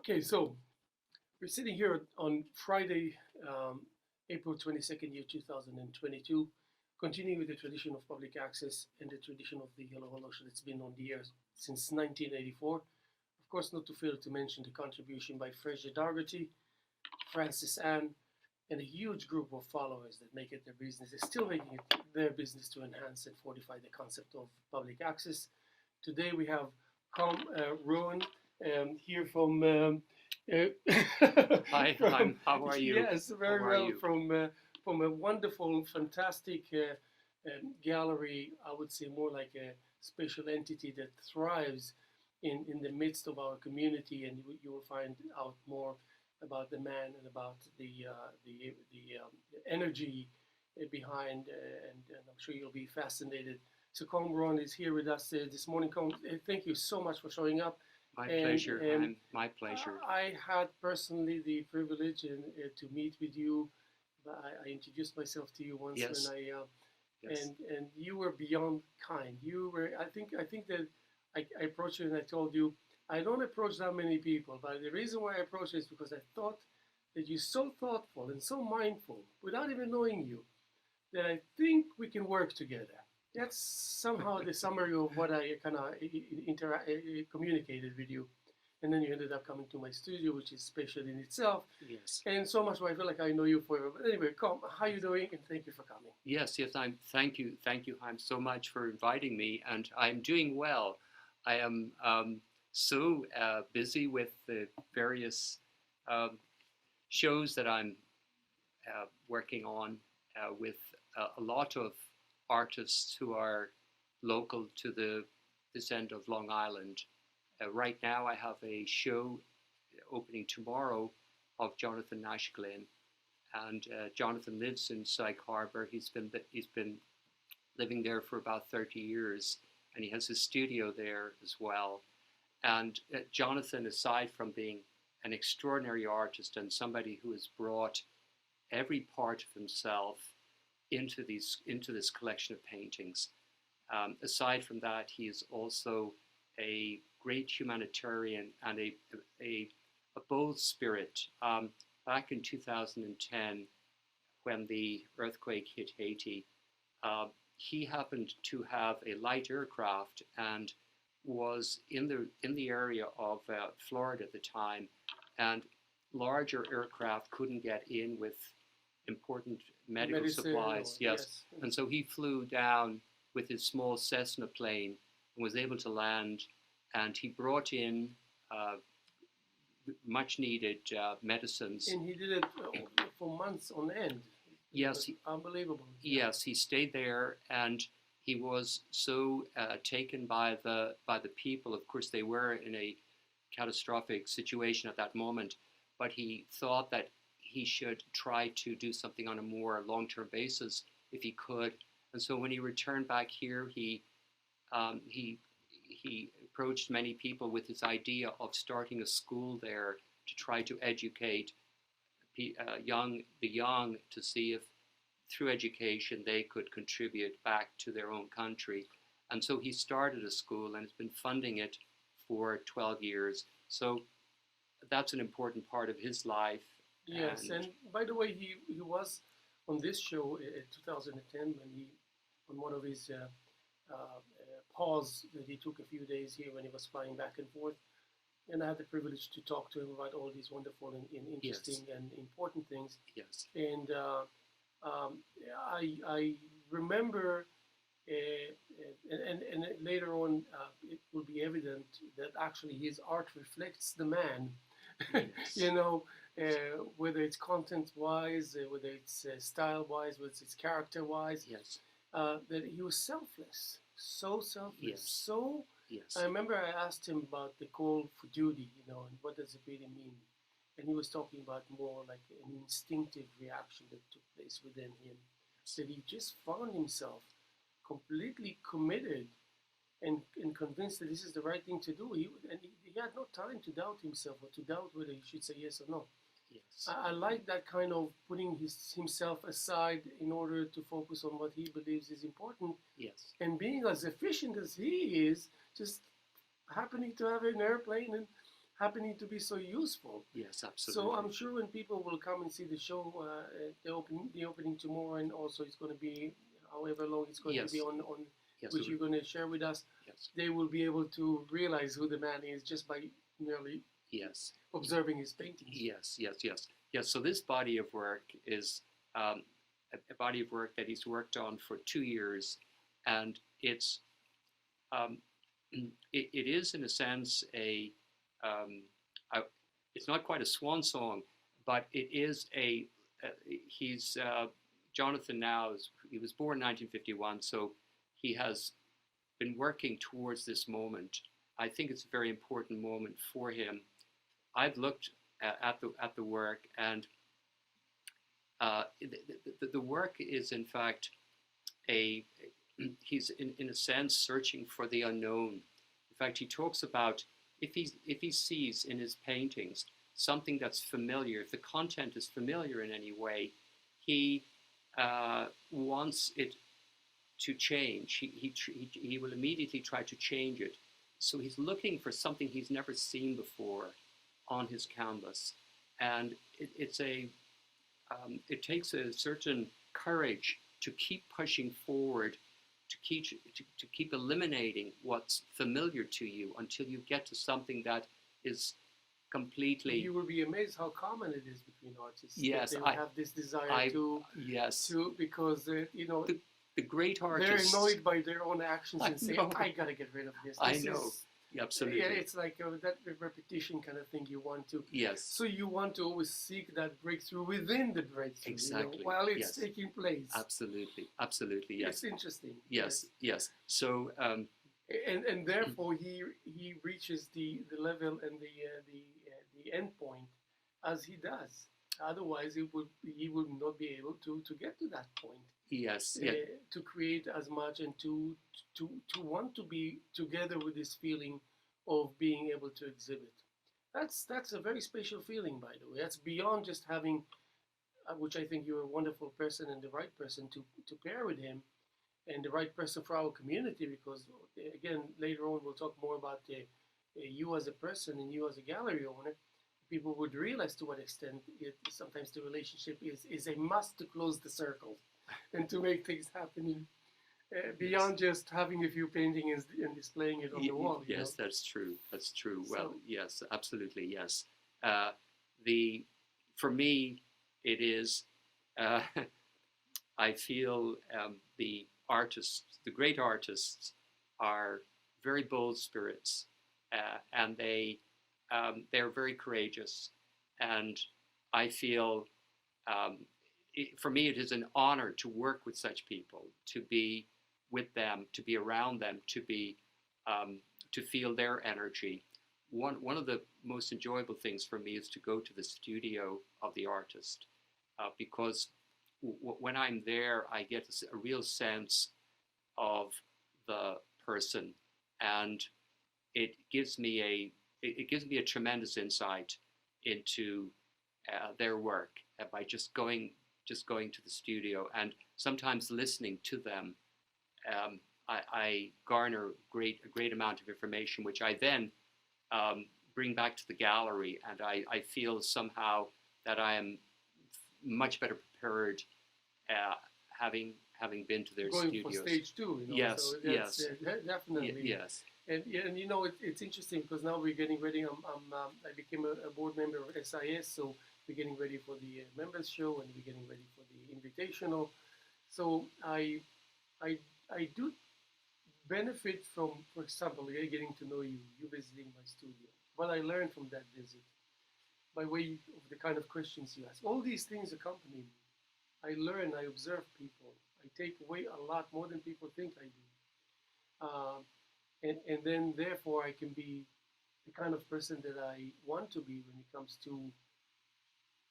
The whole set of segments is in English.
Okay, so we're sitting here on Friday, April 22nd, year 2022, continuing with the tradition of public access and the tradition of the Yellow Revolution that's been on the air since 1984. Of course, not to fail to mention the contribution by Fraser Dargerty, Francis Ann, and a huge group of followers that make it their business. They're still making it their business to enhance and fortify the concept of public access. Today we have Colm Rowan here from Hi, from How are you? yes, How very are well you? from a wonderful, fantastic gallery. I would say more like a special entity that thrives in the midst of our community, and you will find out more about the man and about the energy behind, and I'm sure you'll be fascinated. So Colm Rowan is here with us this morning. Colm, thank you so much for showing up. My And, pleasure. um, My pleasure. I had personally the privilege to meet with you. I introduced myself to you once Yes. when Yes. and you were beyond kind. You were. I think that I approached you and I told you I don't approach that many people, but the reason why I approached you is because I thought that you're so thoughtful and so mindful without even knowing you that I think we can work together. That's somehow the summary of what I kind of communicated with you. And then you ended up coming to my studio, which is special in itself. Yes. And so much why I feel like I know you forever. But anyway, come, how you doing? And thank you for coming. Yes. Thank you. Thank you, Haim, so much for inviting me. And I'm doing well. I am so busy with the various um, shows that I'm working on with a lot of artists who are local to this end of Long Island. Right now, I have a show opening tomorrow of Jonathan Nash Glynn, and Jonathan lives in Sag Harbor. He's been living there for about 30 years, and he has his studio there as well. And Jonathan, aside from being an extraordinary artist and somebody who has brought every part of himself into this collection of paintings, aside from that, he is also a great humanitarian and a bold spirit. Back in 2010, when the earthquake hit Haiti, he happened to have a light aircraft and was in the area of Florida at the time, and larger aircraft couldn't get in with important medical Medicine, supplies. Yes. And so he flew down with his small Cessna plane and was able to land, and he brought in much needed medicines. And he did it for months on end. Yes. Unbelievable. Yes, he stayed there, and he was so taken by the people. Of course, they were in a catastrophic situation at that moment, but he thought that he should try to do something on a more long-term basis if he could. And so when he returned back here, he approached many people with his idea of starting a school there to try to educate the young to see if through education they could contribute back to their own country. And so he started a school and has been funding it for 12 years. So that's an important part of his life. Yes, and by the way, he was on this show in 2010 when he, on one of his pause that he took a few days here when he was flying back and forth, and I had the privilege to talk to him about all these wonderful and interesting and important things. Yes. And I remember, and later on, it will be evident that actually his art reflects the man. Yes. You know, whether it's content-wise, whether it's style-wise, whether it's character-wise. Yes. That he was selfless, so selfless, Yes. so. Yes. I remember I asked him about the call for duty, and what does it really mean? And he was talking about more like an instinctive reaction that took place within him. That he just found himself completely committed and convinced that this is the right thing to do. He had no time to doubt himself or to doubt whether he should say yes or no. Yes. I like that kind of putting himself aside in order to focus on what he believes is important. Yes. And being as efficient as he is, just happening to have an airplane and happening to be so useful. Yes, So I'm absolutely. sure when people will come and see the show, the opening tomorrow, and also it's going to be however long it's going to be Yes, on yes, which you're going to share with us, yes, they will be able to realize who the man is just by merely yes, observing his paintings. yes, yes, yes, yes. So this body of work is a body of work that he's worked on for 2 years, and it's um, it is in a sense um, a it's not quite a swan song, but it is he's Jonathan now he was born in 1951, so he has been working towards this moment. I think it's a very important moment for him. I've looked at the work, and the work is in fact a he's in a sense searching for the unknown. In fact, he talks about if he sees in his paintings something that's familiar, if the content is familiar in any way, he wants it to change. He will immediately try to change it. So he's looking for something he's never seen before on his canvas, and it takes a certain courage to keep pushing forward, to keep eliminating what's familiar to you until you get to something that is completely. You will be amazed how common it is between artists. Yes, that they have this desire yes, to because the great they're artists. annoyed by their own actions and say, know. "I gotta get rid of this." I know. Absolutely. Yeah, it's like that repetition kind of thing you want to. Yes. So you want to always seek that breakthrough within the breakthrough, Exactly. while it's Yes. taking place. Absolutely. Absolutely. Yes. It's interesting. Yes. Yes. So. And therefore he reaches the level and the end point as he does. Otherwise, he would not be able to get to that point. Yes. Yeah. To create as much and to want to be together with this feeling of being able to exhibit. That's a very special feeling, by the way. That's beyond just having, which I think you're a wonderful person and the right person to pair with him, and the right person for our community. Because again, later on we'll talk more about you as a person and you as a gallery owner. People would realize to what extent sometimes the relationship is a must to close the circle and to make things happening beyond just having a few paintings and displaying it on the wall. Yes, that's true. That's true. So, well, yes, absolutely, yes. For me, it is. I feel the artists, the great artists, are very bold spirits, and they're very courageous, and I feel. For me, it is an honor to work with such people, to be with them, to be around them, to feel their energy. One of the most enjoyable things for me is to go to the studio of the artist, because when I'm there, I get a real sense of the person, and it gives me a tremendous insight into their work by just going to the studio and sometimes listening to them. I garner a great amount of information, which I then bring back to the gallery, and I feel somehow that I am much better prepared, having been to their going studios. For stage two, Yes, so yes, definitely. Yes. And it's interesting because now we're getting ready. I became a board member of SIS, so we're getting ready for the members show, and we're getting ready for the invitational. So I do benefit from, for example, getting to know you visiting my studio. What I learned from that visit, by way of the kind of questions you ask, all these things accompany me. I learn, I observe people, I take away a lot more than people think I do. And then therefore I can be the kind of person that I want to be when it comes to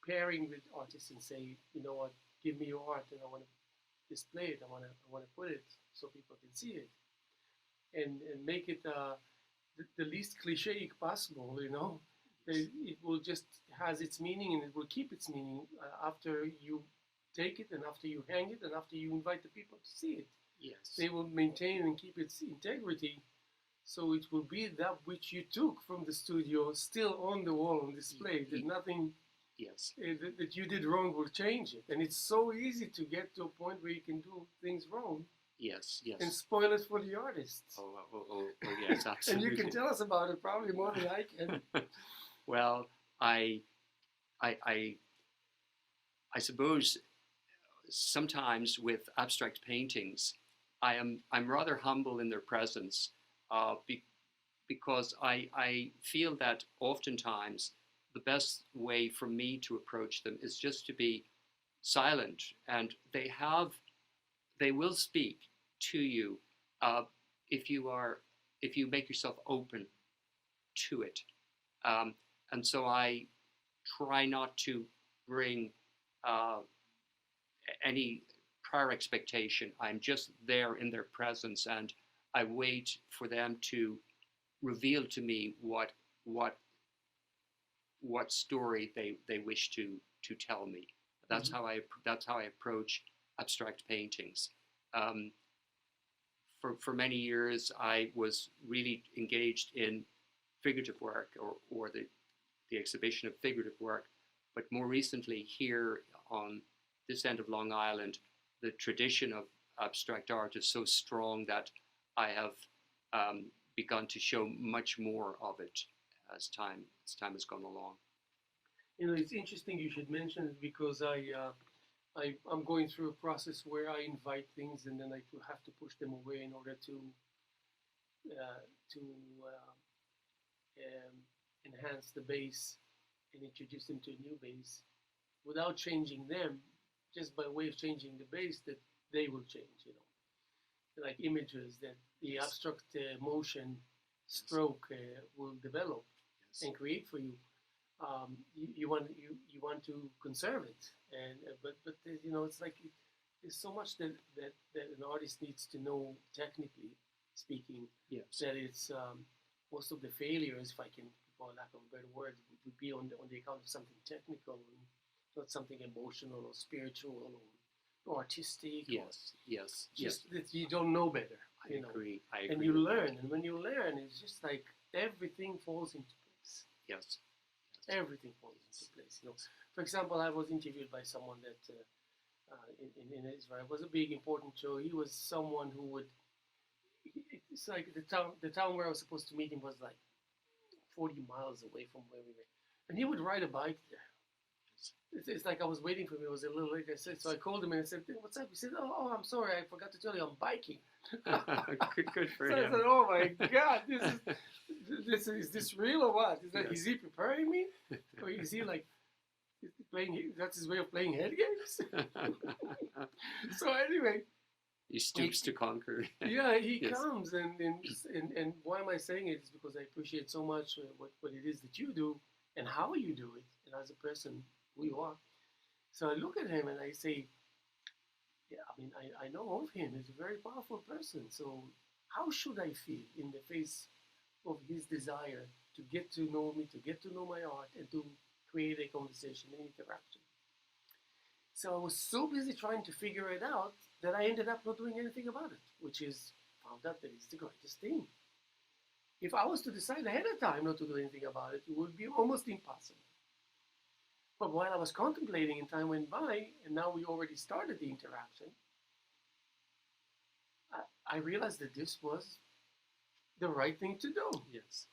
pairing with artists and say, you know what, give me your art and I want to display it. I want to put it so people can see it, and make it the least cliche possible. It will just has its meaning and it will keep its meaning after you take it and after you hang it and after you invite the people to see it. Yes. They will maintain and keep its integrity. So it will be that which you took from the studio still on the wall on display. That nothing Yes. that you did wrong will change it. And it's so easy to get to a point where you can do things wrong Yes. Yes. and spoil it for the artists. Oh, yes, absolutely. And you can tell us about it probably more than I can. Well, I suppose sometimes with abstract paintings, I'm rather humble in their presence, because I feel that oftentimes the best way for me to approach them is just to be silent, and they will speak to you, uh, if you make yourself open to it. Um, and so I try not to bring uh, any prior expectation. I'm just there in their presence, and I wait for them to reveal to me what story they wish to tell me. That's how I approach abstract paintings. Um, for many years, I was really engaged in figurative work, or the exhibition of figurative work. But more recently, here on this end of Long Island, the tradition of abstract art is so strong that I have begun to show much more of it as time has gone along. You know, it's interesting you should mention it because I'm going through a process where I invite things and then I have to push them away in order to to enhance the base and introduce them to a new base without changing them, just by way of changing the base that they will change. You know, like images that the abstract motion stroke will develop and create for you. You want to conserve it, and but you know, it's like there's so much that an artist needs to know, technically speaking. Yes. That it's most of the failures, if I can, for lack of a better word, would be on the account of something technical and not something emotional or spiritual or artistic. Yes. Just that you don't know better. I agree. And you learn, and when you learn, it's just like everything falls into place. Yes. Everything falls into place. You know, for example, I was interviewed by someone that in Israel. It was a big important show. He was someone who would. It's like the town where I was supposed to meet him was like 40 miles away from where we were, and he would ride a bike there. It's like I was waiting for him. It was a little late. I said, so I called him and I said, "What's up?" He said, "Oh, I'm sorry, I forgot to tell you, I'm biking." Good for so him. I said, "Oh my God, is this real or what? Is he preparing me, or is he like playing? That's his way of playing head games." So anyway, he stoops to conquer. Yeah, he comes, and why am I saying it? Is because I appreciate so much what it is that you do and how you do it, and as a person who you are. So I look at him and I say, yeah, I mean, I know of him. He's a very powerful person. So how should I feel in the face of his desire to get to know me, to get to know my art, and to create a conversation, an interaction? So I was so busy trying to figure it out that I ended up not doing anything about it, which is found out that it's the greatest thing. If I was to decide ahead of time not to do anything about it, it would be almost impossible. But while I was contemplating and time went by, and now we already started the interaction, I realized that this was the right thing to do. Yes.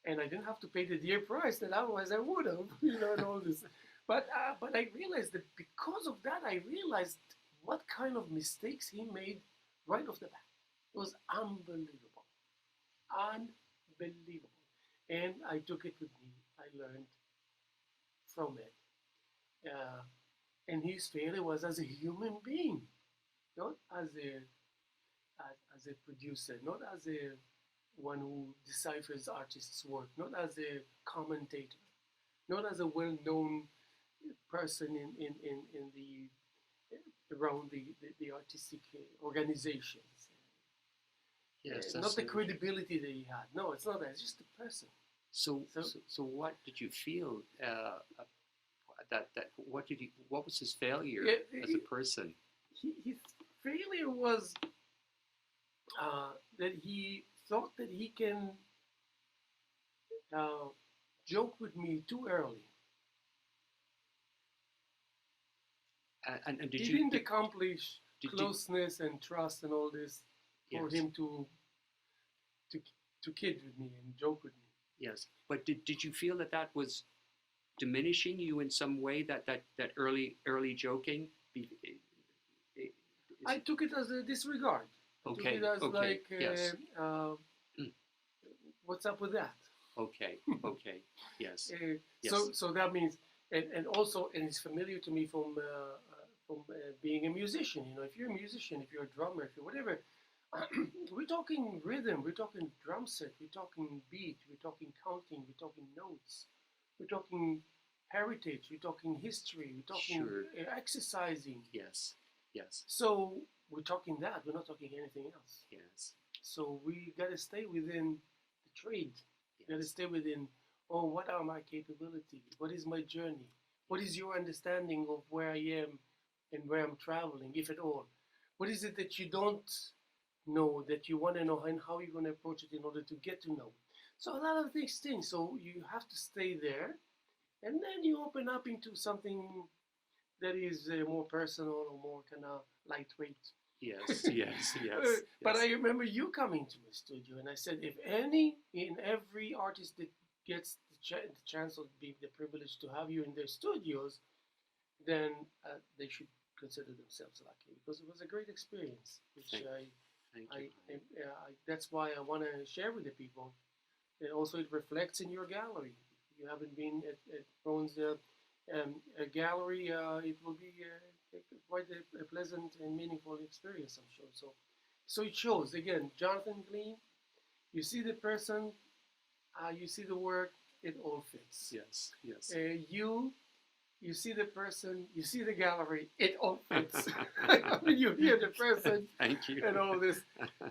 And I didn't have to pay the dear price that otherwise I would have, and all this. But I realized that because of that, I realized what kind of mistakes he made right off the bat. It was unbelievable. Unbelievable. And I took it with me. I learned from it. And his failure was as a human being, not as a producer, not as a one who deciphers artists' work, not as a commentator, not as a well-known person in the around the artistic organizations. Yes, not the credibility that he had. No, it's not that. It's just a person. So what did you feel? What was his failure as a person? His failure was that he thought that he can uh, joke with me too early. And did He you didn't accomplish did closeness and trust and all this for yes, him to to kid with me and joke with me. yes, but did you feel that that was diminishing you in some way, that early joking? I took it as a disregard. I took it Okay, as okay, like, yes, what's up with that? okay, okay, yes, So yes, so that means, and also, and it's familiar to me from being a musician. You know, if you're a musician, if you're a drummer, if you're whatever, we're talking rhythm, we're talking drum set, we're talking beat, we're talking counting, we're talking notes, we're talking heritage, we're talking history, we're talking sure, exercising. yes, yes, So we're talking that. We're not talking anything else. yes, So we got to stay within the trade. We got to yes, stay within, oh, what are my capabilities? What is my journey? What is your understanding of where I am and where I'm traveling, if at all? What is it that you don't know that you want to know, and how you're going to approach it in order to get to know? So a lot of these things. So you have to stay there, and then you open up into something that is more personal or more kind of lightweight. yes, yes, yes, But I yes, remember you coming to my studio, and I said, if every artist that gets the chance of being the privilege to have you in their studios, then they should consider themselves lucky, because it was a great experience, which thank, thank you, Haim. that's why I want to share with the people. And also, it reflects in your gallery. If you haven't been at Rowan's gallery, it will be quite a pleasant and meaningful experience, I'm sure. So it shows again, Jonathan Glean. You see the person, you see the work, it all fits. Yes, yes. You see the person, you see the gallery, it all fits. I mean, you hear the person Thank you. and all this.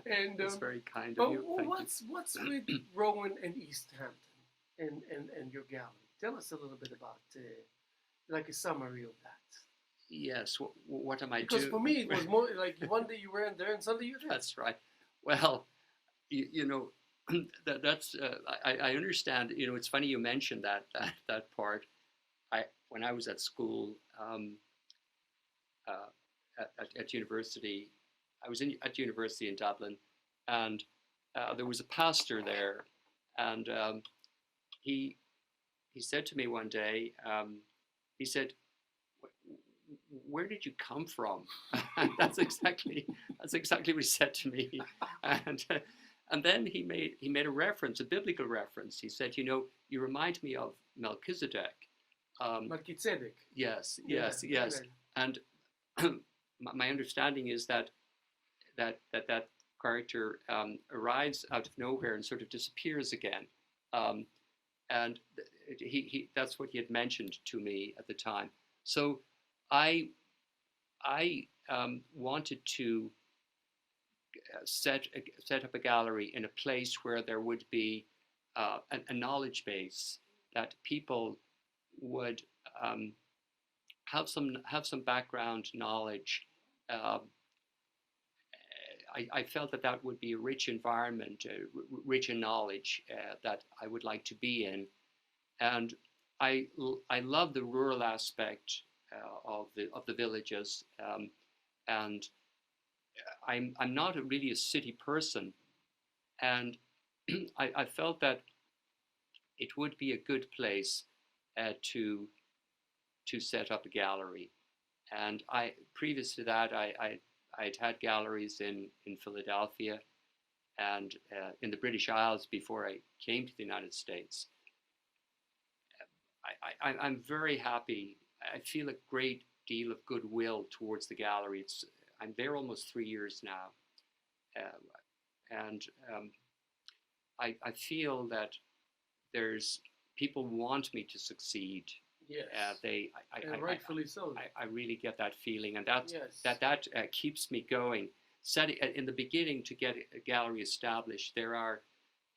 And That's very kind but of you. Thank you. what's with Rowan and East Hampton and your gallery? Tell us a little bit about like a summary of that. Yes. What am I Because doing? for me, it was more like one day you weren't there and suddenly you're there. That's right. Well, you know, that's I understand. You know, it's funny you mentioned that part. When I was at school, uh, at university, I was at university in Dublin, and there was a pastor there, and he he said to me one day, he said, "Where did you come from?" that's exactly what he said to me, and and then he made a reference, a biblical reference. He said, "You know, you remind me of Melchizedek." Melchizedek. Yes, Yeah, yes, yes, and my understanding is that character arrives out of nowhere and sort of disappears again. Um, and he that's what he had mentioned to me at the time. So I wanted to set up a gallery in a place where there would be a knowledge base that people would have some background knowledge. Uh, I felt that would be a rich environment, rich in knowledge that I would like to be in, and I love the rural aspect of the villages, and I'm not really a city person, and I felt that it would be a good place to set up a gallery. And previous to that, I'd had galleries in Philadelphia and in the British Isles before I came to the United States. I'm very happy. I feel a great deal of goodwill towards the gallery. I'm there almost 3 years now, and I feel that there's people want me to succeed. Yes. And rightfully so. I really get that feeling, and yes. that keeps me going. Setting in the beginning to get a gallery established,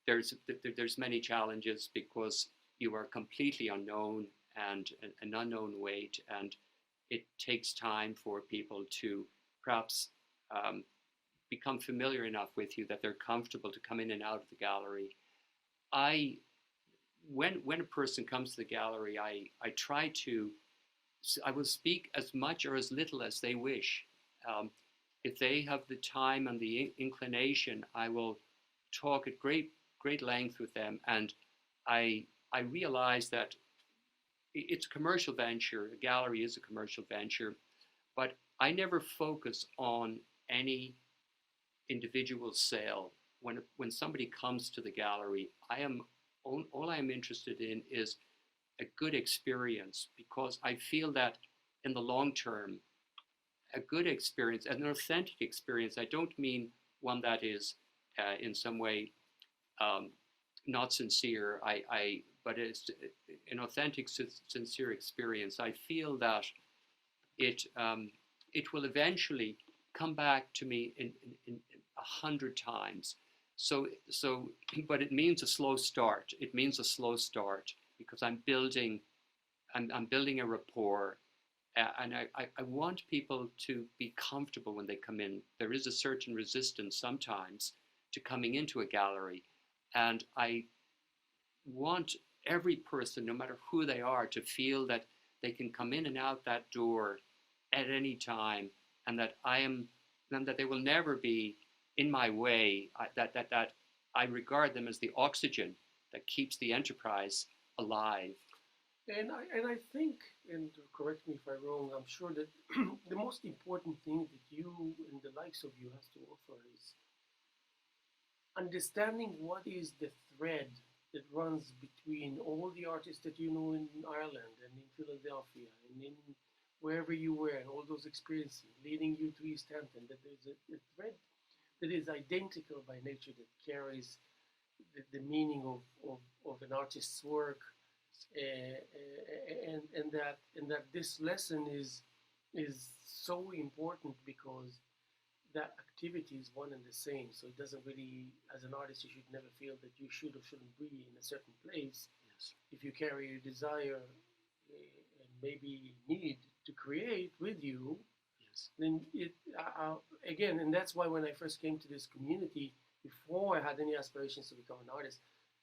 there's many challenges because you are completely unknown and an unknown weight, and it takes time for people to perhaps become familiar enough with you that they're comfortable to come in and out of the gallery. When a person comes to the gallery, I will speak as much or as little as they wish. If they have the time and the inclination, I will talk at great length with them. And I realize that it's a commercial venture. A gallery is a commercial venture, but I never focus on any individual sale. When somebody comes to the gallery, all I am interested in is a good experience, because I feel that in the long term, a good experience, an authentic experience, I don't mean one that is in some way not sincere, but it's an authentic, sincere experience. I feel that it will eventually come back to me in 100 times. So, but it means a slow start. It means a slow start because I'm building a rapport, and I want people to be comfortable when they come in. There is a certain resistance sometimes to coming into a gallery, and I want every person, no matter who they are, to feel that they can come in and out that door at any time, and that that they will never be in my way, that I regard them as the oxygen that keeps the enterprise alive. And I think, and correct me if I'm wrong, I'm sure that the most important thing that you and the likes of you has to offer is understanding what is the thread that runs between all the artists that you know in Ireland and in Philadelphia and in wherever you were, and all those experiences leading you to East Hampton, that there's a thread that is identical by nature, that carries the meaning of an artist's work, and that this lesson is so important, because that activity is one and the same. So it doesn't really, as an artist, you should never feel that you should or shouldn't be in a certain place. Yes. If you carry a desire and maybe need to create with you, Yes. then again, and that's why when I first came to this community, before I had any aspirations to become an artist,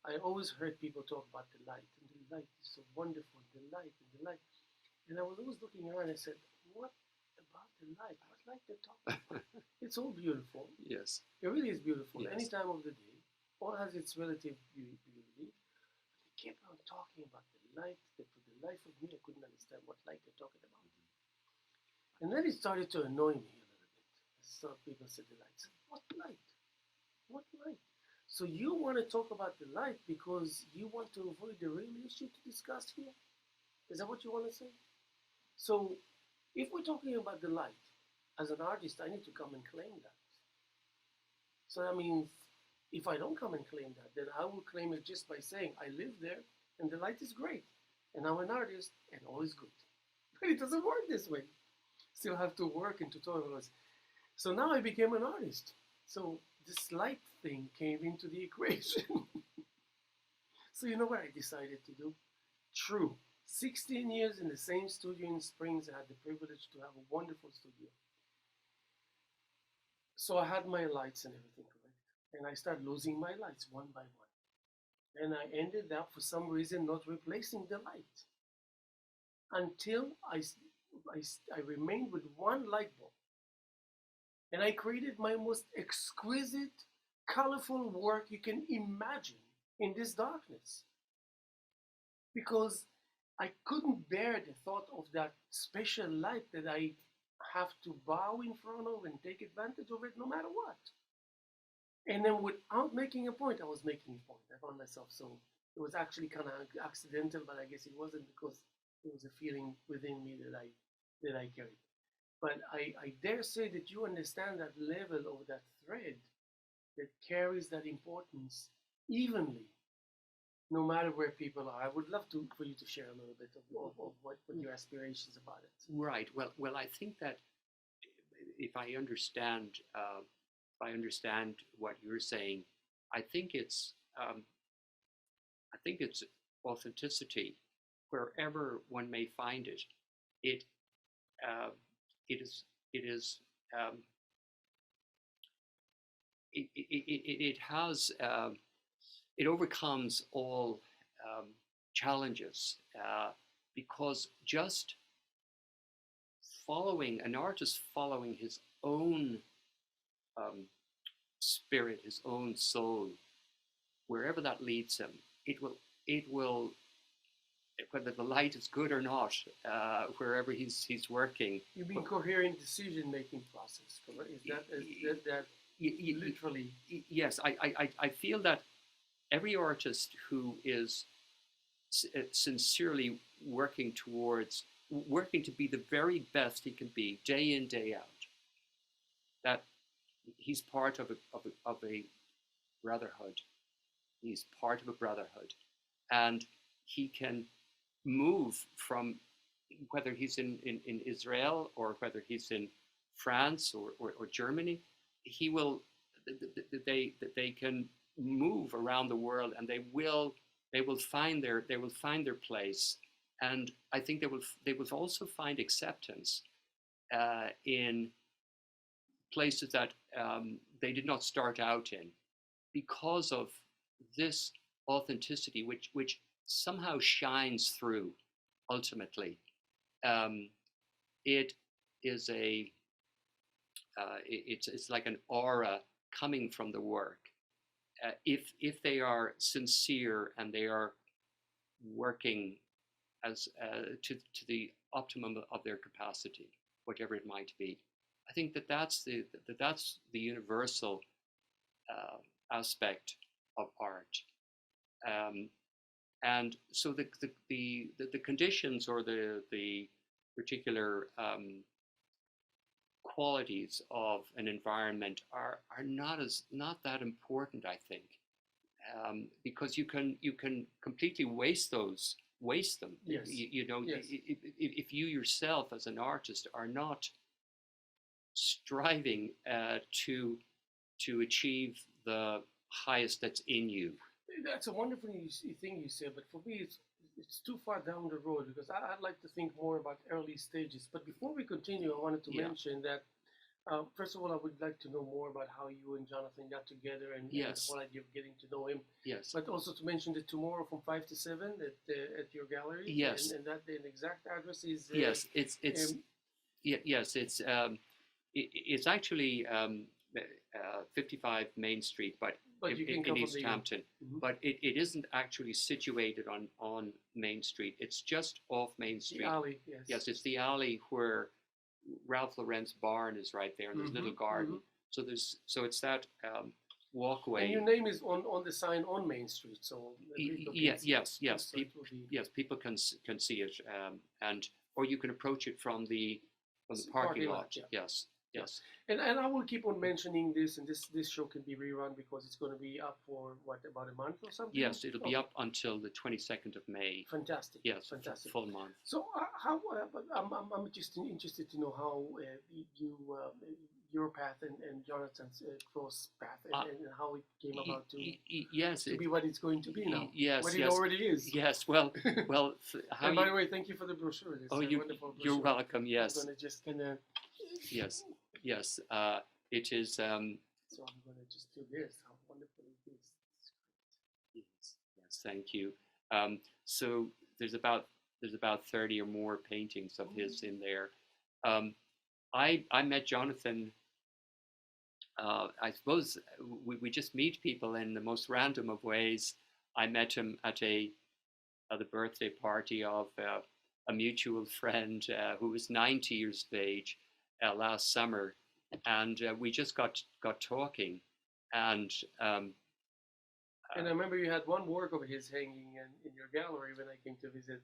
I always heard people talk about the light, and the light is so wonderful, the light and the light. And I was always looking around and I said, what about the light? What light they're talking about? It's all beautiful. Yes. It really is beautiful. Yes. Any time of the day, all has its relative beauty. But they kept on talking about the light, that for the life of me, I couldn't understand what light they're talking about. And then it started to annoy me a little bit. So people said the light. I said, what light? What light? So you want to talk about the light because you want to avoid the real issue to discuss here? Is that what you want to say? So if we're talking about the light, as an artist, I need to come and claim that. So that means if I don't come and claim that, then I will claim it just by saying I live there and the light is great, and I'm an artist and all is good. But it doesn't work this way. Still have to work and tutorials. So now I became an artist. So this light thing came into the equation. So you know what I decided to do? True. 16 years in the same studio in Springs. I had the privilege to have a wonderful studio. So I had my lights and everything correct. And I started losing my lights one by one. And I ended up, for some reason, not replacing the light. Until I remained with one light bulb. And I created my most exquisite, colorful work you can imagine in this darkness. Because I couldn't bear the thought of that special light that I have to bow in front of and take advantage of it no matter what. And then without making a point, I was making a point. I found myself, so it was actually kind of accidental, but I guess it wasn't, because it was a feeling within me that I carried. But I dare say that you understand that level of that thread that carries that importance evenly, no matter where people are. I would love for you to share a little bit of what your aspirations about it. Right. Well, I think that if I understand what you're saying, I think it's authenticity, wherever one may find it. It it is it has it overcomes all challenges because just following an artist following his own um, spirit, his own soul, wherever that leads him, it will whether the light is good or not, wherever he's working. You mean coherent decision-making process, correct? Is that literally? Yes, I feel that every artist who is sincerely working to be the very best he can be day in, day out, that he's part of a brotherhood. He's part of a brotherhood. And he can move from whether he's in Israel or whether he's in France or Germany, he will they can move around the world and they will find their place. And I think they will also find acceptance in places that they did not start out in because of this authenticity, which somehow shines through. Ultimately, it is it's like an aura coming from the work. If they are sincere and they are working as to the optimum of their capacity, whatever it might be, I think that's the universal aspect of art. Um, and so the conditions or the particular qualities of an environment are not that important, I think, because you can completely waste them. Yes. Yes. If you yourself as an artist are not striving to achieve the highest that's in you. That's a wonderful thing you said, but for me, it's too far down the road because I'd like to think more about early stages. But before we continue, I wanted to mention that first of all, I would like to know more about how you and Jonathan got together and the whole idea of getting to know him. Yes. But also to mention that tomorrow from 5 to 7 at your gallery. Yes. And that the exact address is. Yes, it's actually 55 Main Street, but in East Hampton. Mm-hmm. But it isn't actually situated on Main Street. It's just off Main Street. The alley, yes. Yes, it's the alley where Ralph Lauren's barn is right there, and there's a little garden. Mm-hmm. So it's that walkway. And your name is on the sign on Main Street, so people can see it, or you can approach it from the parking lot. Yeah. Yes. And I will keep on mentioning this, and this show can be rerun because it's going to be up for about a month or something. Yes, it'll be up until the 22nd of May. Fantastic. Yes, fantastic. Full month. So I'm just interested to know how your path and Jonathan's cross path and how it came about to be what it's going to be now. Yes, what it already is. Yes, well. And by the way, thank you for the brochure. It's wonderful brochure. You're welcome. Yes. I'm going to just kind of. Yes. It is. So I'm going to just do this. How wonderful it is. Yes. Thank you. So there's about 30 or more paintings of his in there. I met Jonathan. I suppose we just meet people in the most random of ways. I met him at the birthday party of a mutual friend who was 90 years of age last summer, and we just got talking, and I remember you had one work of his hanging in your gallery when I came to visit.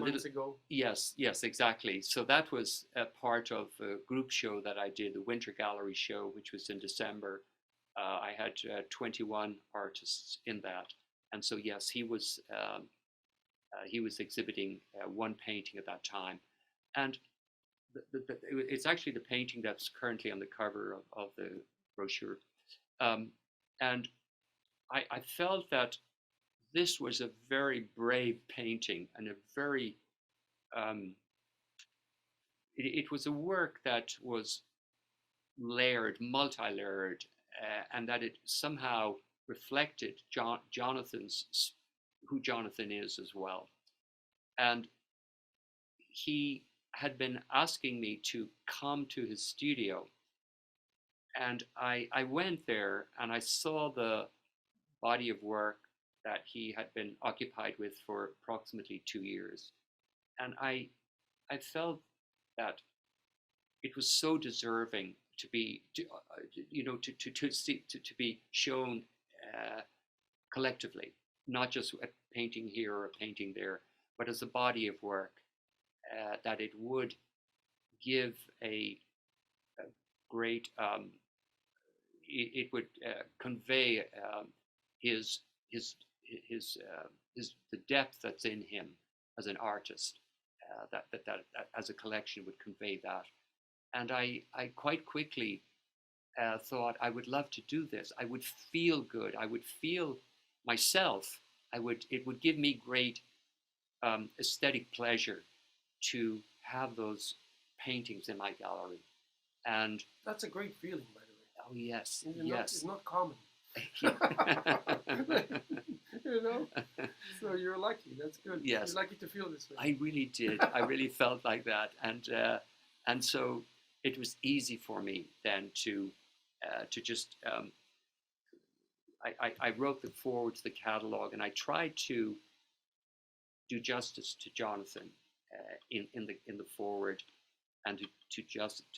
Months ago. Yes, exactly. So that was a part of a group show that I did, the Winter Gallery show, which was in December. I had 21 artists in that, and so yes, he was exhibiting one painting at that time, and it's actually the painting that's currently on the cover of the brochure, and I felt that this was a very brave painting and a very it was a work that was layered, multi-layered, and that it somehow reflected Jonathan's, who Jonathan is as well. And he had been asking me to come to his studio, and I went there and I saw the body of work that he had been occupied with for approximately 2 years. And I felt that it was so deserving to be, to be shown collectively, not just a painting here or a painting there, but as a body of work, that it would give a great, it would convey his the depth that's in him as an artist. That as a collection would convey that. And I quite quickly thought I would love to do this. I would feel good. I would feel myself. It would give me great aesthetic pleasure to have those paintings in my gallery. And that's a great feeling, by the way. Oh yes, it's not common. So you're lucky. That's good. Yes, you're lucky to feel this way. I really did. I really felt like that, and so it was easy for me then to just. I wrote the foreword to the catalog, and I tried to do justice to Jonathan in the foreword, and to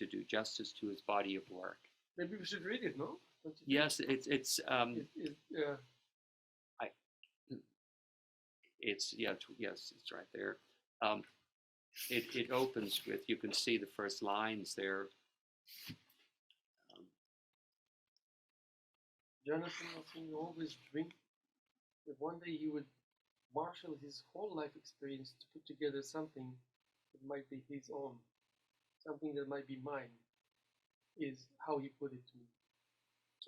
do justice to his body of work. Maybe we should read it, no? Yes, it's right there. It opens with, you can see the first lines there. Jonathan always dreamed that one day he would marshal his whole life experience to put together something that might be his own, something that might be mine, is how he put it to me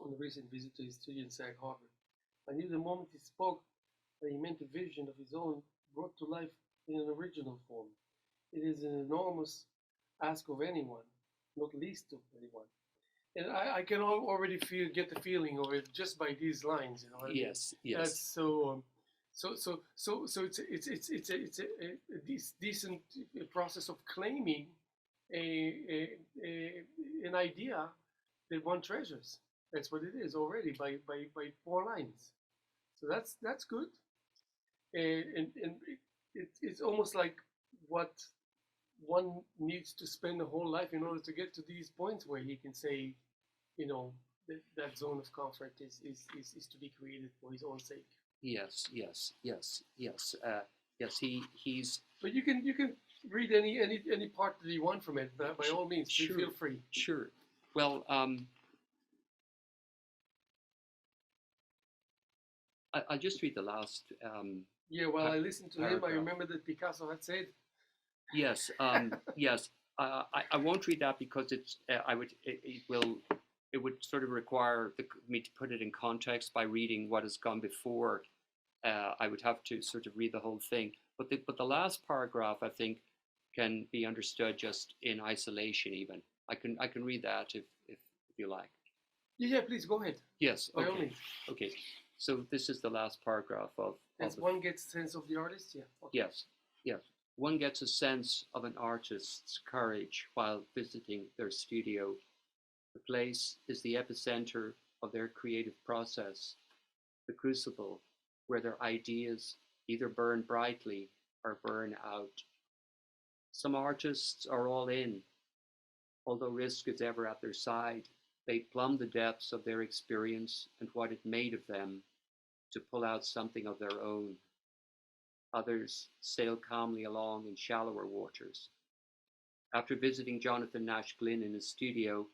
on a recent visit to his studio in Sag Harbor. I knew the moment he spoke that he meant a vision of his own brought to life in an original form. It is an enormous ask of anyone, not least of anyone. And I can already get the feeling of it just by these lines. Yes, yes. That's so it's a decent process of claiming an idea that one treasures. That's what it is already by 4 lines. So that's good. And it's almost like what one needs to spend a whole life in order to get to these points where he can say, that zone of comfort is to be created for his own sake. Yes. He's. But you can read any part that you want from it. By all means, sure, feel free. Sure. Well, I'll just read the last. I listened to him, I remember that Picasso had said. Yes. Yes. I won't read that because it would sort of require me to put it in context by reading what has gone before. I would have to sort of read the whole thing. But the last paragraph, I think, can be understood just in isolation. Even I can read that if you like. Yeah, please go ahead. Yes. By all means. Okay. So this is the last paragraph of. As one gets a sense of the artist, yeah. Okay. Yes. One gets a sense of an artist's courage while visiting their studio. The place is the epicenter of their creative process, the crucible where their ideas either burn brightly or burn out. Some artists are all in. Although risk is ever at their side, they plumb the depths of their experience and what it made of them to pull out something of their own. Others sail calmly along in shallower waters. After visiting Jonathan Nash Glynn in his studio,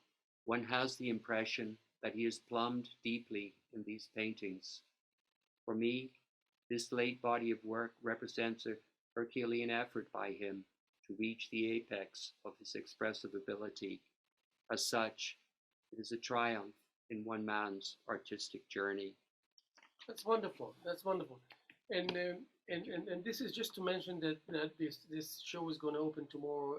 one has the impression that he has plumbed deeply in these paintings. For me, this late body of work represents a Herculean effort by him to reach the apex of his expressive ability. As such, it is a triumph in one man's artistic journey. That's wonderful. And this is just to mention that this show is going to open tomorrow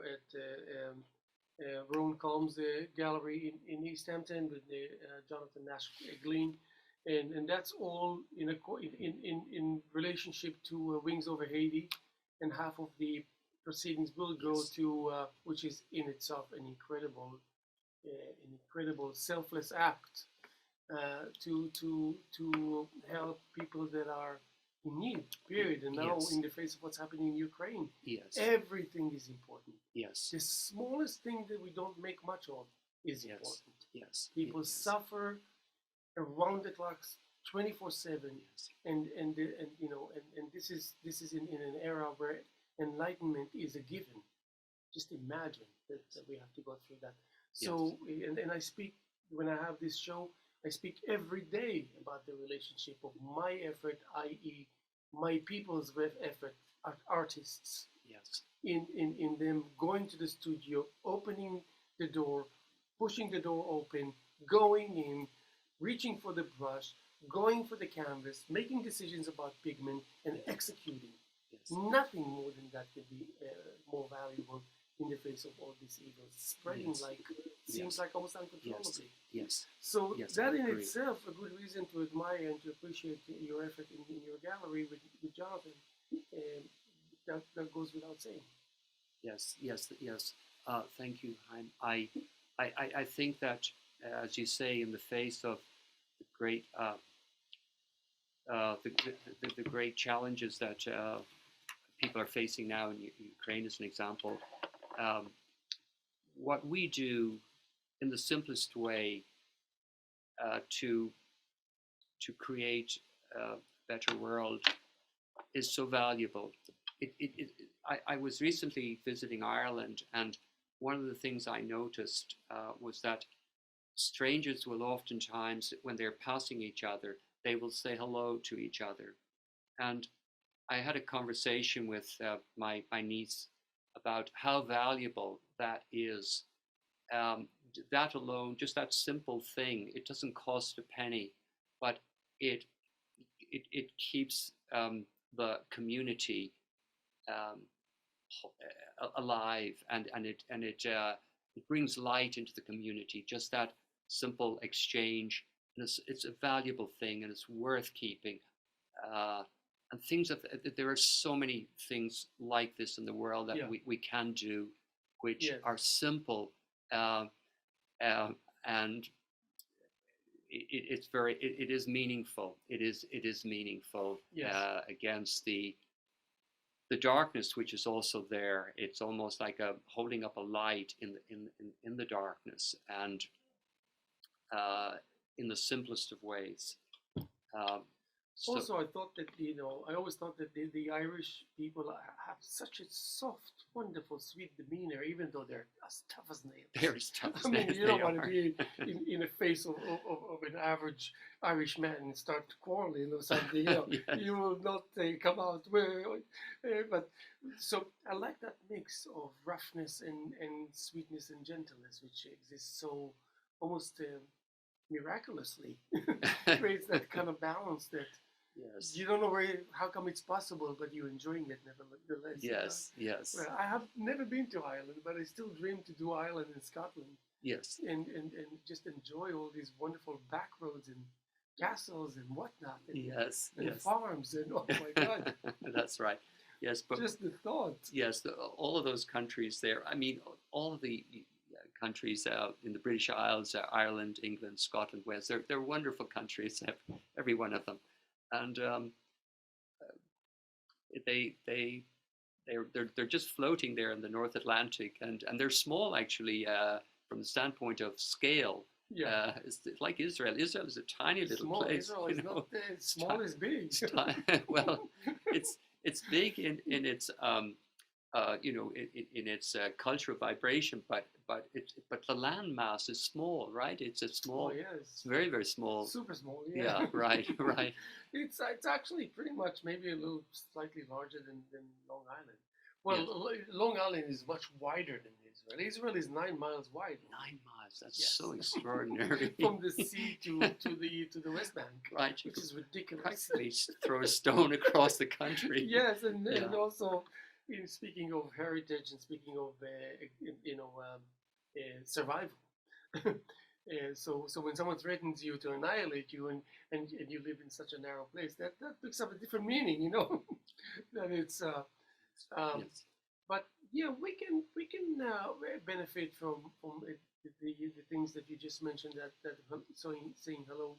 Rowan Colm's gallery in East Hampton with the Jonathan Nash Glean, and that's all in relationship to Wings Over Haiti, and half of the proceedings will go Yes. to which is in itself an incredible selfless act to help people that are in need. Period. And now, Yes. in the face of what's happening in Ukraine, Yes. everything is important. Yes. The smallest thing that we don't make much of is Yes. important. Yes. People Yes. suffer around the clock, 24/7, Yes. and this is in an era where enlightenment is a given. Just imagine that we have to go through that. So, and I speak, when I have this show, I speak every day about the relationship of my effort, i.e., my people's effort, artists, Yes. in them going to the studio, opening the door, pushing the door open, going in, reaching for the brush, going for the canvas, making decisions about pigment, and executing. Yes. Nothing more than that could be more valuable in the face of all these evils, spreading Yes. like seems Yes. like almost uncontrollably. Yes. So Yes, that I in agree. itself a good reason to admire and to appreciate your effort in your gallery with Jonathan. That goes without saying. Yes. Yes. Yes. Thank you, Haim. I think that, as you say, in the face of the great the great challenges that people are facing now in Ukraine, as an example, um, what we do in the simplest way to create a better world is so valuable. I was recently visiting Ireland, and one of the things I noticed was that strangers will oftentimes, when they're passing each other, they will say hello to each other. And I had a conversation with my niece about how valuable that is. That alone, just that simple thing, it doesn't cost a penny, but it it keeps the community um, alive, and it brings light into the community. Just that simple exchange, and it's a valuable thing, and it's worth keeping. Uh, and things that there are so many things like this in the world that Yeah. we can do, which Yes. are simple, uh, and it is meaningful. It is meaningful Yes. against the darkness, which is also there. It's almost like a holding up a light in the darkness, and in the simplest of ways. Um, so Also, I thought that I always thought that the Irish people have such a soft, wonderful, sweet demeanor, even though they're as tough as nails. they're as tough as I mean, nails, you don't they want to are. be in the face of an average Irish man and start quarreling or something. Yes. You will not come out. But so I like that mix of roughness and sweetness and gentleness, which exists so almost miraculously. Creates that kind of balance that Yes. you don't know how come it's possible, but you're enjoying it nevertheless. Yes. Yes. Well, I have never been to Ireland, but I still dream to do Ireland and Scotland, Yes. and just enjoy all these wonderful back roads and castles and whatnot, and, Yes. and Yes. farms, and oh my God, That's right. Yes, but just the thought. yes, all of those countries there. I mean, all of the countries in the British Isles, Ireland, England, Scotland, Wales. They're wonderful countries, every one of them, and they're just floating there in the North Atlantic, and they're small actually from the standpoint of scale. Yeah, It's like Israel. Israel is a tiny little small place. Israel is not small is big. Well, it's big in its in its cultural vibration, but the land mass is small, right? It's a small. Oh yes, It's very, very small. super small. Yeah, right, right. It's actually pretty much maybe a little slightly larger than Long Island. Well, Long Island is much wider than Israel. Israel is 9 miles wide. 9 miles. That's Yes. so extraordinary. From the sea to the West Bank, Right, you which could is ridiculous. practically throw a stone across the country. Yes, and Yeah. also, speaking of heritage and speaking of survival. So when someone threatens you to annihilate you, and you live in such a narrow place, that picks up a different meaning, that it's um, Yes. but yeah, we can benefit from it, the things that you just mentioned, that saying hello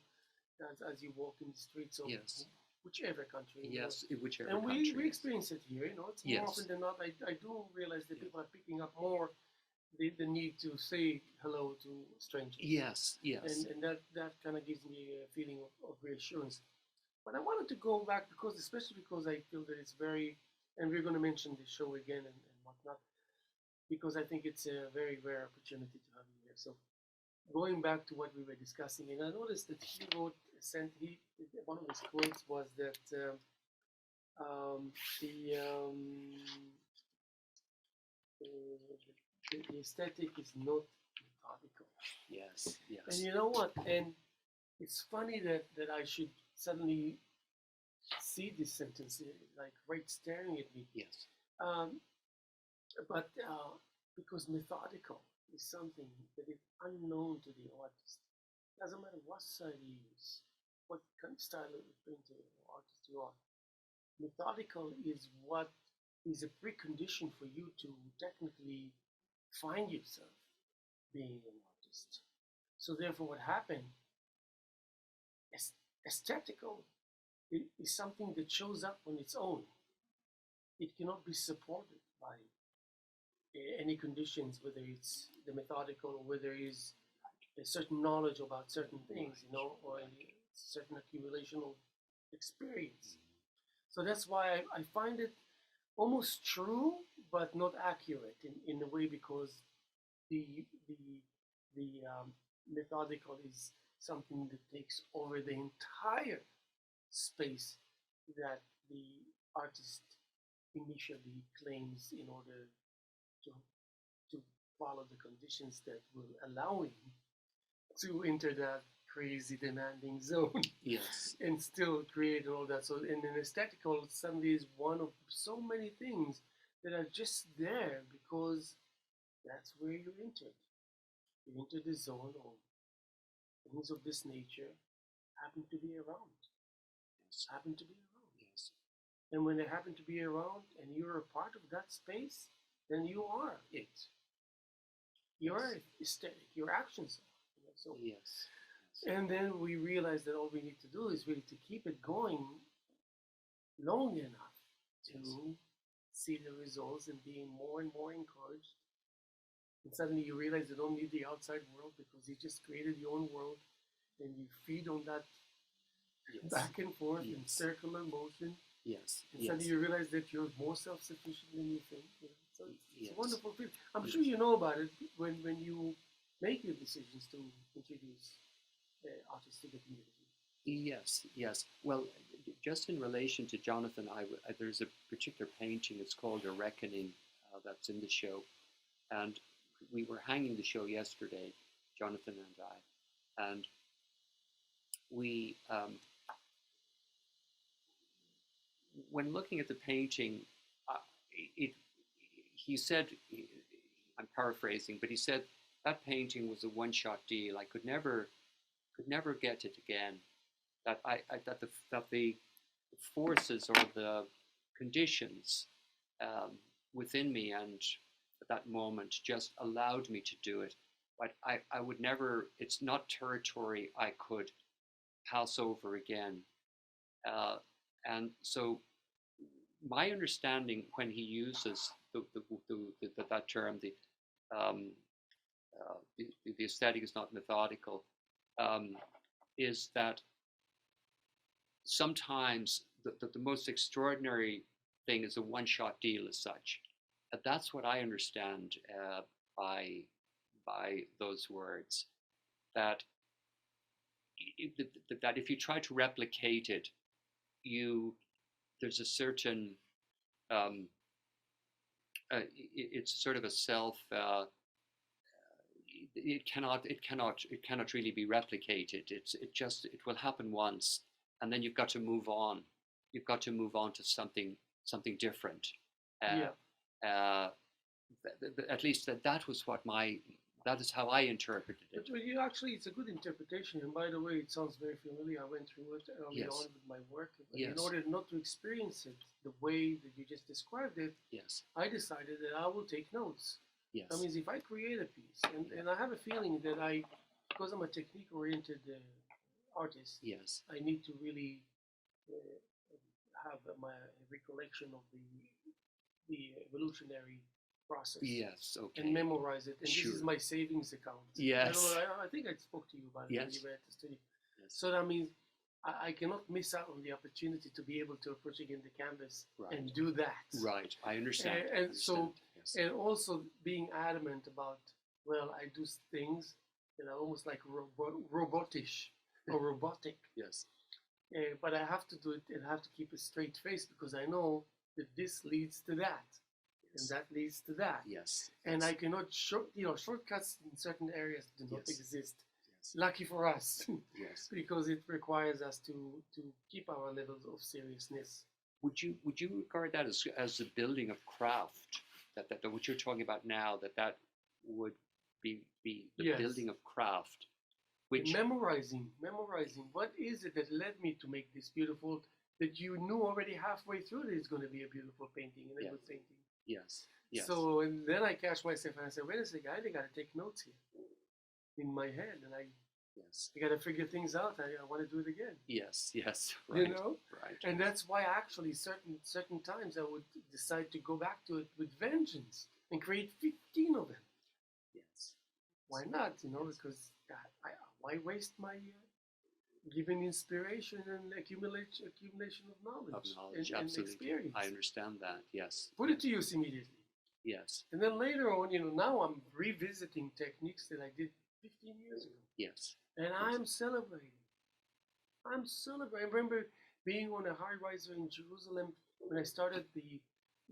as you walk in the streets of Yes. whichever country in the world. Yes. In whichever And we country. experience it here. It's more often Yes. than not. I do realize that Yes. people are picking up more the need to say hello to strangers, Yes. Yes. and that kind of gives me a feeling of reassurance. But I wanted to go back especially because I feel that it's very, and we're going to mention the show again and whatnot, because I think it's a very rare opportunity to have you here. So going back to what we were discussing, and I noticed that he wrote, sent he one of his quotes was that the, the aesthetic is not methodical. Yes. And Yes. you know what? And it's funny that I should suddenly see this sentence like right staring at me. Yes. Um, but because methodical is something that is unknown to the artist. Doesn't matter what style you use, what kind of style of painter or artist you are. Methodical is what is a precondition for you to technically find yourself being an artist. So therefore, what happened? Aesthetical is something that shows up on its own. It cannot be supported by any conditions, whether it's the methodical or whether it's a certain knowledge about certain things, or a certain accumulation of experience. So that's why I find it almost true, but not accurate in a way, because the the the methodical is something that takes over the entire space that the artist initially claims in order to to follow the conditions that will allow him to enter that crazy demanding zone. Yes. And still create all that. So in an aesthetical suddenly is one of so many things that are just there because that's where you entered. You entered the zone of things of this nature happen to be around. Yes. Happen to be around. Yes. And when they happen to be around and you're a part of that space, then you are it. You're aesthetic, your actions are. So Yes. and then we realize that all we need to do is really to keep it going long enough to see the results and being more and more encouraged. And suddenly you realize you don't need the outside world because you just created your own world and you feed on that back and forth in circular motion. Yes. And suddenly you realize that you're more self-sufficient than you think. So it's a wonderful feeling. I'm sure you know about it when you make your decisions to introduce artists to the community. Yes, yes. Well, just in relation to Jonathan, there's a particular painting. It's called A Reckoning, that's in the show, and we were hanging the show yesterday, Jonathan and I, and we, when looking at the painting, uh, it, he said, I'm paraphrasing, but he said that painting was a one-shot deal. I could never get it again. That the forces or the conditions within me and at that moment just allowed me to do it. But I would never, it's not territory I could pass over again. And so my understanding when he uses that term, um, the aesthetic is not methodical, is that sometimes the most extraordinary thing is a one-shot deal as such. That's what I understand by those words. That that if you try to replicate it, there's a certain um, it's sort of a self. It cannot really be replicated. It will happen once, and then you've got to move on. You've got to move on to something different. Yeah. At least that was what That is how I interpreted it. But you actually, it's a good interpretation. And by the way, it sounds very familiar. I went through it early on Yes. with my work. But Yes. in order not to experience it the way that you just described it, Yes. I decided that I will take notes. Yes. That means if I create a piece, and I have a feeling that because I'm a technique-oriented artist, Yes. I need to really uh, have my recollection of the evolutionary process. Yes. Okay. And memorize it. And Sure. this is my savings account. Yes. I think I spoke to you about it when Yes. you were at the study. Yes. So that means I cannot miss out on the opportunity to be able to approach again the canvas Right. and do that. Right. I understand. And I so, understand. Yes. and also being adamant about, well, I do things that are almost like robotish or robotic. Yes. But I have to do it and I have to keep a straight face because I know that this leads to that. And that leads to that. Yes. And Yes. I cannot shortcuts in certain areas do not Yes. exist. Yes. Lucky for us, Yes. because it requires us to keep our levels of seriousness. Would you regard that as the building of craft? That what you're talking about now, that would be the Yes. building of craft, which Memorizing. What is it that led me to make this beautiful? That you knew already halfway through that it's going to be a beautiful painting and a Yeah. good painting. yes. Yes. So and then I catch myself and I said, wait a second, I got to take notes here in my head, and I yes. got to figure things out. I want to do it again. Yes. Yes. Right. You know. Right. And that's why actually certain times I would decide to go back to it with vengeance and create 15 of them. Yes. Why not? You know, Yes. because why waste my giving inspiration and accumulation of knowledge, and Absolutely. experience. I understand that. Yes. Put it to use immediately. Yes. And then later on, now I'm revisiting techniques that I did 15 years ago. Yes. And I'm celebrating. I remember being on a high riser in Jerusalem when I started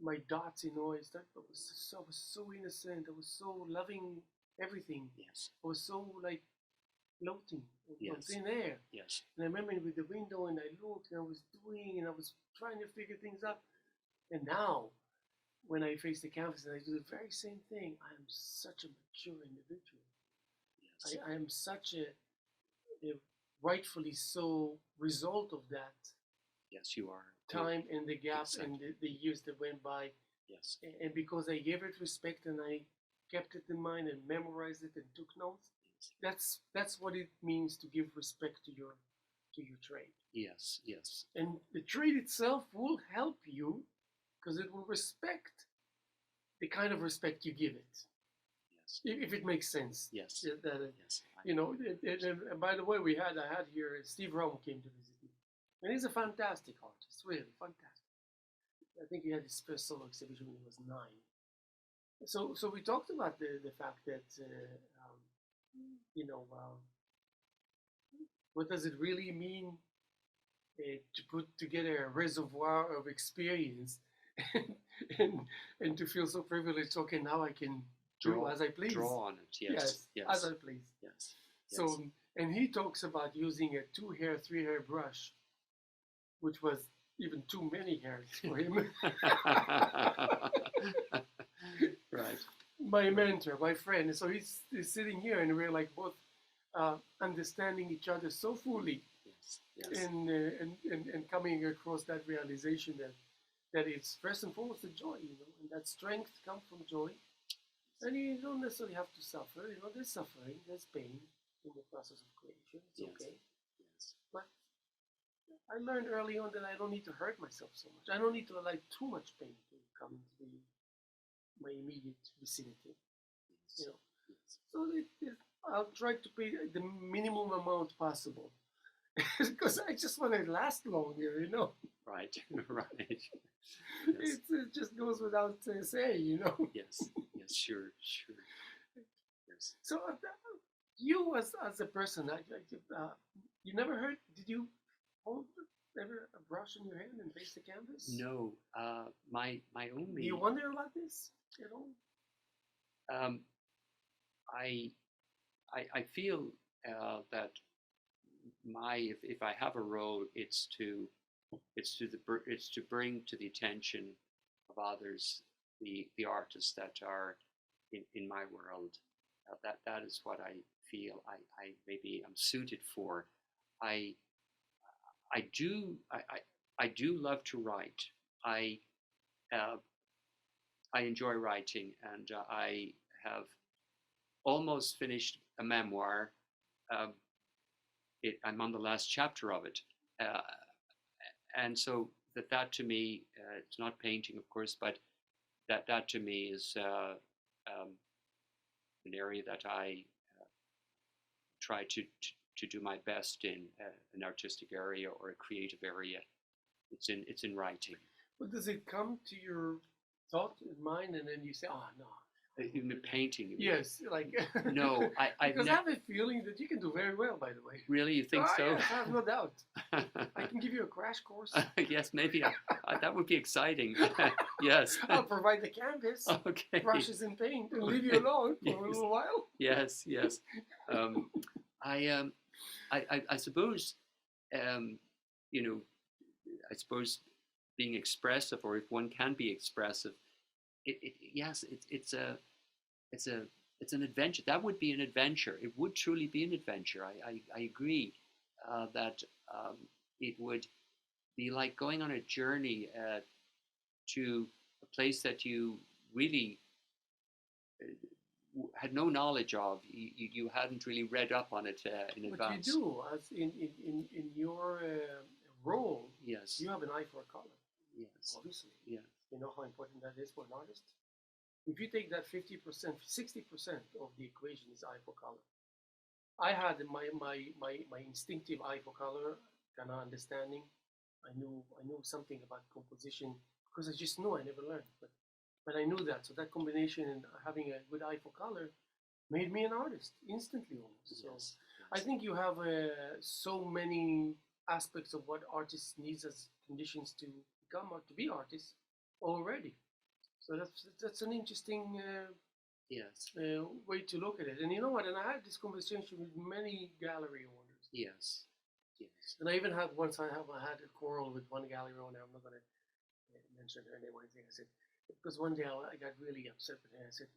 my dots. I was so innocent. I was so loving everything. Yes. I was so like floating on Yes. thin air. Yes. And I remember with the window, and I looked, and I was doing, and I was trying to figure things out. And now, when I face the canvas and I do the very same thing, I am such a mature individual. Yes. I am such a rightfully so result of that Yes. You are. time and the gap Exactly. and the years that went by. Yes. And because I gave it respect and I kept it in mind and memorized it and took notes, that's what it means to give respect to your trade. Yes. Yes. And the trade itself will help you because it will respect the kind of respect you give it. Yes. If it makes sense. Yes. Yes. Yes. And by the way, I had here Steve Rowan came to visit me, and he's a fantastic artist, really fantastic. I think he had his first solo exhibition when he was 9. So we talked about the fact that what does it really mean to put together a reservoir of experience and to feel so privileged. Okay, now I can do as I please. Draw on it. Yes. Yes. As I please. Yes. So, and he talks about using a 2-hair, 3-hair brush, which was even too many hairs for him. Right. My mentor, my friend. And so he's sitting here, and we're like both understanding each other so fully, Yes. Yes. and coming across that realization that it's first and foremost the joy, and that strength comes from joy. And you don't necessarily have to suffer. There's suffering, there's pain in the process of creation. It's Yes. okay. Yes. But I learned early on that I don't need to hurt myself so much. I don't need to allow too much pain to come into my immediate vicinity. Yes. Yes. So I'll try to pay the minimum amount possible because I just want to last longer. Right. Right. Yes. It just goes without saying. Yes. Yes. Sure. Yes. So you as a person, you never heard? Did you hold ever a brush in your hand and face the canvas? No. My only. Do you wonder about this at all? I feel that if I have a role, it's to bring to the attention of others the artists that are in my world, that is what I feel I maybe am suited for. I I do I do love to write. I uh, I enjoy writing, and I have almost finished a memoir. Um, I'm on the last chapter of it, uh, and so that to me, it's not painting, of course, but that to me is um, an area that I try to do my best in an artistic area or a creative area. It's in writing. But does it come to your thought in mind, and then you say, "Oh no." In the painting, yes, like no, because I have a feeling that you can do very well. By the way, really, you think so? Yes, I have no doubt. I can give you a crash course. Yes, maybe that would be exciting. Yes, I'll provide the canvas, okay, brushes and paint, and leave you alone for yes. a little while. Yes, yes. I suppose you know, I suppose being expressive, or if one can be expressive, yes, it's a it's an adventure. That would be an adventure. It would truly be an adventure. I agree that it would be like going on a journey to a place that you really had no knowledge of. You hadn't really read up on it in advance. But you do, as in your role. Yes. You have an eye for color. Yes. Obviously. Yeah. You know how important that is for an artist. If you take that 50%, 60% of the equation is eye for color. I had my instinctive eye for color kind of understanding. I knew something about composition because I just knew. I never learned, but I knew that. So that combination and having a good eye for color made me an artist instantly almost. So Yes. I think you have so many aspects of what artists needs as conditions to become or to be artists already. So that's an interesting Yes. way to look at it. And you know what? And I had this conversation with many gallery owners. Yes. Yes. And I even had once I had a quarrel with one gallery owner. I'm not going to mention her name or anything. I said because one day I got really upset with her. I said,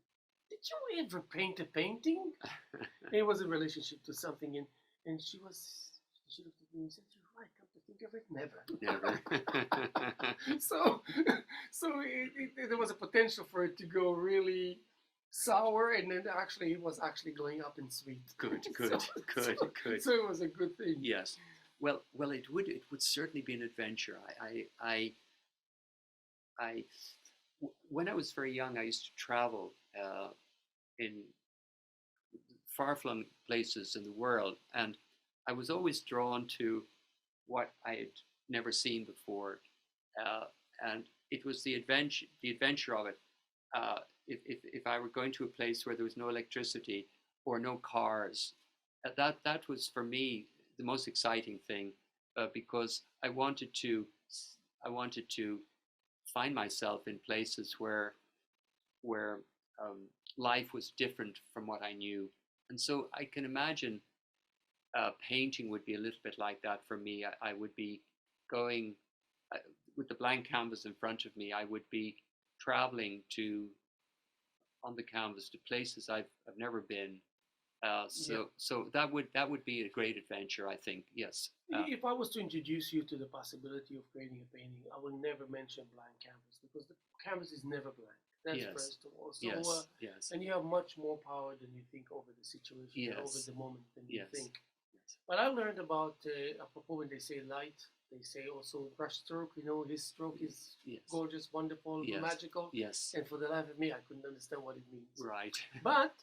"Did you ever paint a painting?" It was a relationship to something, and she looked at me and said, "You're right. Come to think of it, never." Never. so there was a potential for it to go really sour, and then actually it was actually going up in sweet. Good. So it was a good thing. Yes. Well, it would certainly be an adventure. When I was very young, I used to travel in far-flung places in the world, and I was always drawn to what I had never seen before, and it was the adventure of it. If I were going to a place where there was no electricity or no cars, that was for me the most exciting thing, because I wanted to find myself in places where life was different from what I knew, and so I can imagine painting would be a little bit like that for me. I would be going with the blank canvas in front of me. I would be traveling on the canvas to places I've never been. So that would be a great adventure, I think. Yes. If I was to introduce you to the possibility of creating a painting, I will never mention blank canvas because the canvas is never blank. That's yes. first of all. So, yes. Yes. And you have much more power than you think over the situation, yes. over the moment than you yes. think. Yes. But I learned about, apropos when they say light, they say also brush stroke. You know, his stroke is yes. gorgeous, wonderful, yes. magical. Yes. And for the life of me, I couldn't understand what it means. Right. But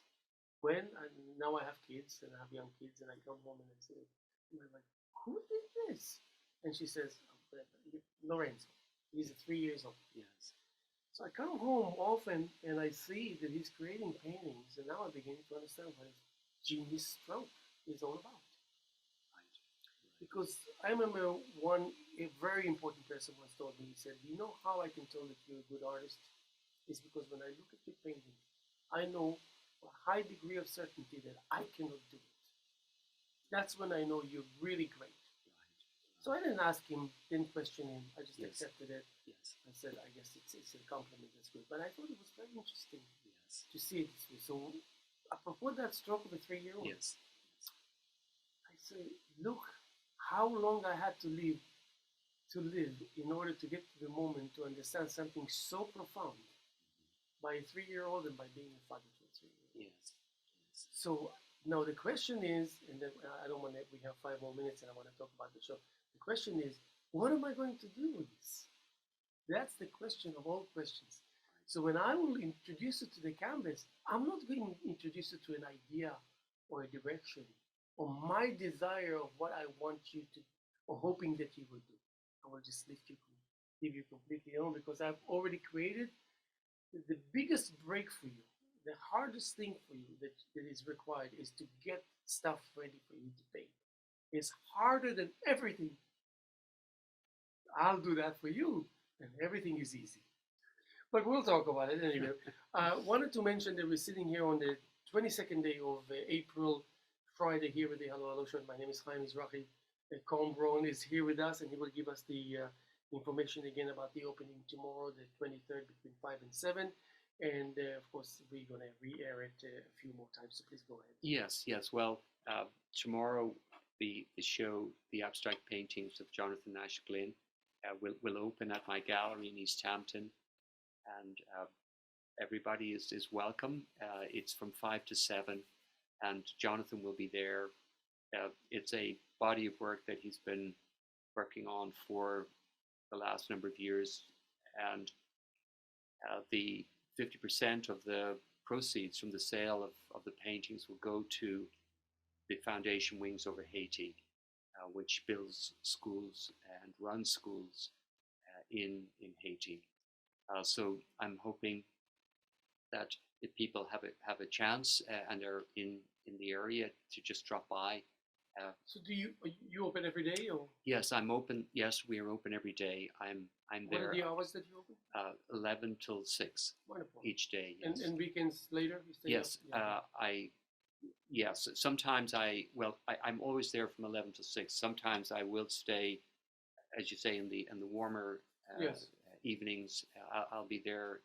now I have kids and I have young kids, and I come home and I say, and I'm like, who did this? And she says, Lorenzo. He's 3 years old. Yes. So I come home often and I see that he's creating paintings, and now I begin to understand what his genius stroke is all about. Right. Because I remember a very important person once told me, he said, "You know how I can tell that you're a good artist? It's because when I look at your painting, I know a high degree of certainty that I cannot do it. That's when I know you're really great." So I didn't ask him, didn't question him. I just yes. accepted it. Yes. I said, I guess it's a compliment. That's good. But I thought it was very interesting yes. to see it this way. So apropos that stroke of a 3-year-old, Yes. I say, look how long I had to live in order to get to the moment to understand something so profound by a 3-year-old and by being a father to a 3-year-old. Yes. Yes. So now the question is, and then I don't want to, we have 5 more minutes and I want to talk about the show. The question is, what am I going to do with this? That's the question of all questions. So when I will introduce it to the canvas, I'm not going to introduce it to an idea or a direction or my desire of what I want you to, or hoping that you will do. I will just leave you completely alone because I've already created the biggest break for you. The hardest thing for you that is required is to get stuff ready for you to paint. It's harder than everything. I'll do that for you, and everything is easy. But we'll talk about it anyway. Wanted to mention that we're sitting here on the 22nd day of April, Friday, here with the Hello Hello Show. My name is Haim Mizrahi. Colm Rowan is here with us, and he will give us the information again about the opening tomorrow, the 23rd, between 5 and 7. And of course, we're going to re-air it a few more times, so please go ahead. Yes, yes. Well, tomorrow the show, The Abstract Paintings of Jonathan Nash Glynn, will open at my gallery in East Hampton, and everybody is welcome. It's from 5 to 7, and Jonathan will be there. It's a body of work that he's been working on for the last number of years, and the 50% of the proceeds from the sale of the paintings will go to the foundation Wings Over Haiti, which builds schools and runs schools in Haiti. So I'm hoping that if people have a chance and are in the area to just drop by. So do you open every day, or? Yes, I'm open. Yes, we are open every day. I'm What there. are the hours that you open? 11 till 6. Wonderful. Each day. Yes. And weekends later? You stay Yes. up? Yes. Sometimes I'm always there from 11 to 6. Sometimes I will stay, as you say, in the warmer Yes. evenings. I'll be there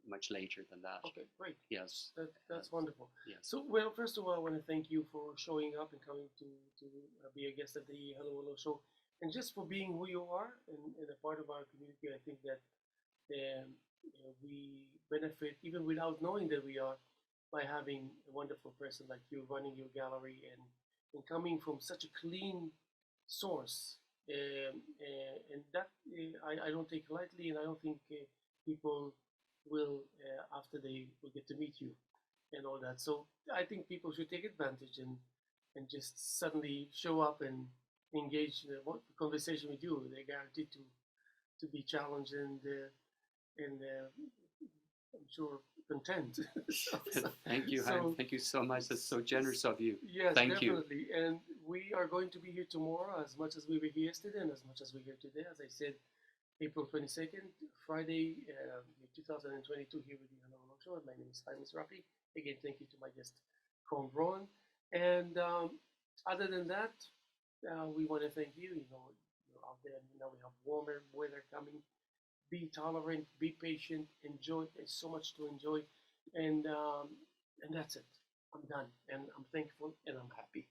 much later than that. Okay, great. Yes. That's wonderful. Yes. So, well, first of all, I want to thank you for showing up and coming to be a guest at the Hello Hello Show, and just for being who you are and a part of our community. I think that we benefit, even without knowing that we are, by having a wonderful person like you running your gallery and coming from such a clean source. And that I don't take lightly, and I don't think people will, after they will get to meet you and all that. So I think people should take advantage and just suddenly show up and engage in a conversation with you. They're guaranteed to be challenged and I'm sure content. Thank you, Haim. Thank you so much. That's so generous of you. Yes, Thank definitely. And we are going to be here tomorrow as much as we were here yesterday and as much as we're here today. As I said, April 22nd, Friday, 2022, here with the Hello Hello Show. My name is Haim Mizrahi. Again, thank you to my guest, Colm Rowan. And other than that, we want to thank you. You're out there. Now we have warmer weather coming. Be tolerant, be patient, enjoy. There's so much to enjoy. And that's it. I'm done. And I'm thankful and I'm happy.